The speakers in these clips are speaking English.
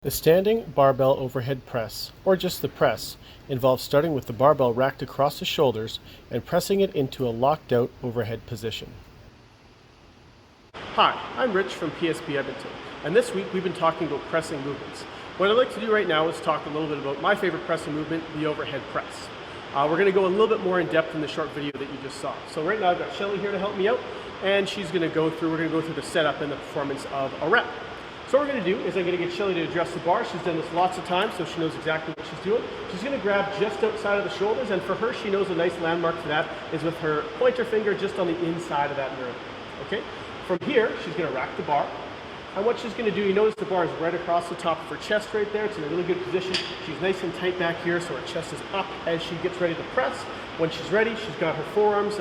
The standing barbell overhead press, or just the press, involves starting with the barbell racked across the shoulders and pressing it into a locked out overhead position. Hi, I'm Rich from PSP Edmonton, and this week we've been talking about pressing movements. What I'd like to do right now is talk a little bit about my favorite pressing movement, the overhead press. We're going to go a little bit more in depth in the short video that you just saw. So right now I've got Shelley here to help me out, and we're going to go through the setup and the performance of a rep. So what we're going to do is I'm going to get Shelley to adjust the bar. She's done this lots of times, so she knows exactly what she's doing. She's going to grab just outside of the shoulders, and for her, she knows a nice landmark for that is with her pointer finger just on the inside of that nerve. Okay? From here, she's going to rack the bar. And what she's going to do, you notice the bar is right across the top of her chest right there. It's in a really good position. She's nice and tight back here, so her chest is up as she gets ready to press. When she's ready, she's got her forearms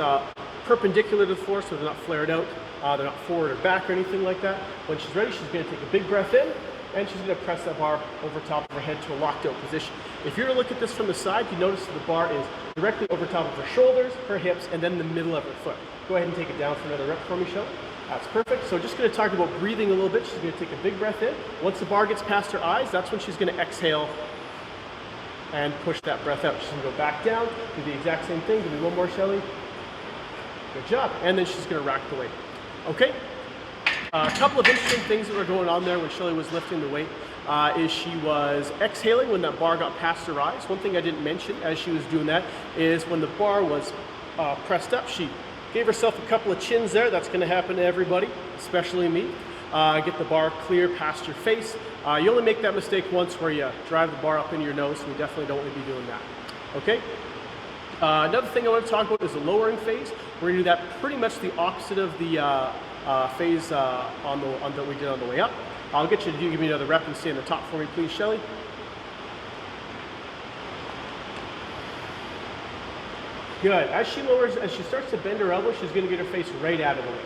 perpendicular to the floor, so they're not flared out. They're not forward or back or anything like that. When she's ready, she's going to take a big breath in, and she's going to press that bar over top of her head to a locked out position. If you were to look at this from the side, you notice that the bar is directly over top of her shoulders, her hips, and then the middle of her foot. Go ahead and take it down for another rep for me, Shelley. That's perfect. So just going to talk about breathing a little bit. She's going to take a big breath in. Once the bar gets past her eyes, that's when she's going to exhale and push that breath out. She's going to go back down, do the exact same thing. Give me one more, Shelley. Good job. And then she's going to rack the weight. Okay, a couple of interesting things that were going on there when Shelley was lifting the weight is she was exhaling when that bar got past her eyes. One thing I didn't mention as she was doing that is when the bar was pressed up, she gave herself a couple of chins there. That's going to happen to everybody, especially me. Get the bar clear past your face. You only make that mistake once where you drive the bar up in your nose, so we definitely don't want to be doing that. Okay? Another thing I want to talk about is the lowering phase. We're going to do that pretty much the opposite of the phase that we did on the way up. I'll get you to give me another rep and stay in the top for me, please, Shelley. Good. As she starts to bend her elbow, she's going to get her face right out of the way.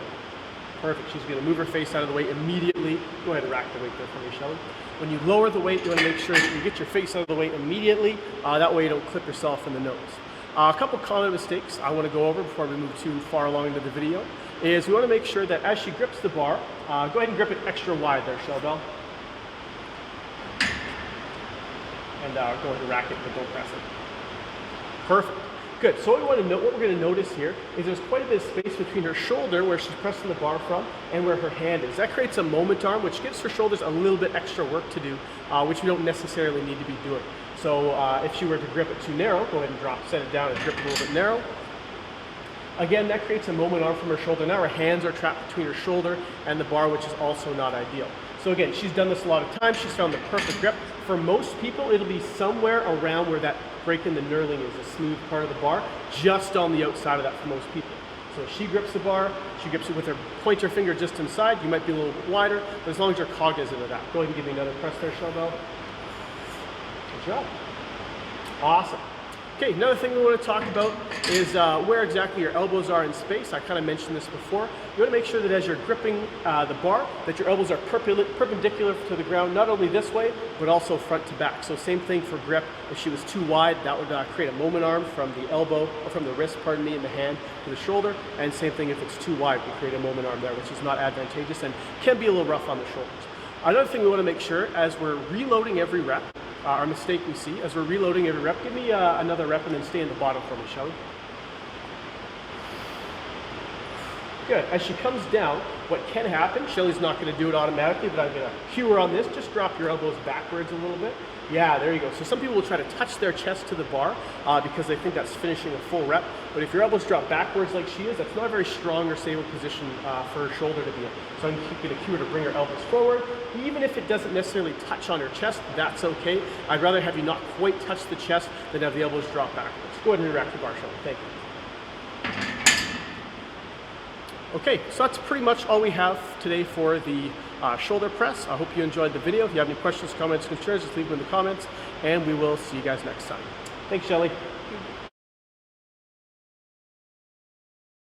Perfect. She's going to move her face out of the way immediately. Go ahead and rack the weight there for me, Shelley. When you lower the weight, you want to make sure that you get your face out of the way immediately. That way you don't clip yourself in the nose. A couple common mistakes I want to go over before we move too far along into the video is we want to make sure that as she grips the bar, go ahead and grip it extra wide there, Shellbell. And go ahead and rack it, but don't press it. Perfect. Good. So what we're going to notice here is there's quite a bit of space between her shoulder where she's pressing the bar from and where her hand is. That creates a moment arm, which gives her shoulders a little bit extra work to do, which we don't necessarily need to be doing. So if she were to grip it too narrow, go ahead and set it down and grip it a little bit narrow. Again, that creates a moment arm from her shoulder. Now her hands are trapped between her shoulder and the bar, which is also not ideal. So again, she's done this a lot of times. She's found the perfect grip. For most people, it'll be somewhere around where that break in the knurling is, the smooth part of the bar, just on the outside of that for most people. So she grips the bar, she grips it with her pointer finger just inside. You might be a little bit wider, but as long as you're cognizant of that. Go ahead and give me another press there, Shellbell. Good job. Awesome. Okay, another thing we want to talk about is where exactly your elbows are in space. I kind of mentioned this before. You want to make sure that as you're gripping the bar, that your elbows are perpendicular to the ground, not only this way, but also front to back. So same thing for grip. If she was too wide, that would create a moment arm from the elbow, or from the wrist, pardon me, in the hand to the shoulder. And same thing if it's too wide, we create a moment arm there, which is not advantageous and can be a little rough on the shoulders. Another thing we want to make sure as we're reloading every rep, our mistake we see, as we're reloading every rep, give me another rep and then stay in the bottom for me, Shelley. Good. As she comes down, what can happen, Shelley's not going to do it automatically, but I'm going to cue her on this. Just drop your elbows backwards a little bit. Yeah, there you go. So some people will try to touch their chest to the bar because they think that's finishing a full rep. But if your elbows drop backwards like she is, that's not a very strong or stable position for her shoulder to be in. So I'm going to cue her to bring her elbows forward. Even if it doesn't necessarily touch on her chest, that's okay. I'd rather have you not quite touch the chest than have the elbows drop backwards. Go ahead and re-rack the bar, Shelley. Thank you. Okay, so that's pretty much all we have today for the shoulder press. I hope you enjoyed the video. If you have any questions, comments, concerns, just leave them in the comments, and we will see you guys next time. Thanks, Shelley.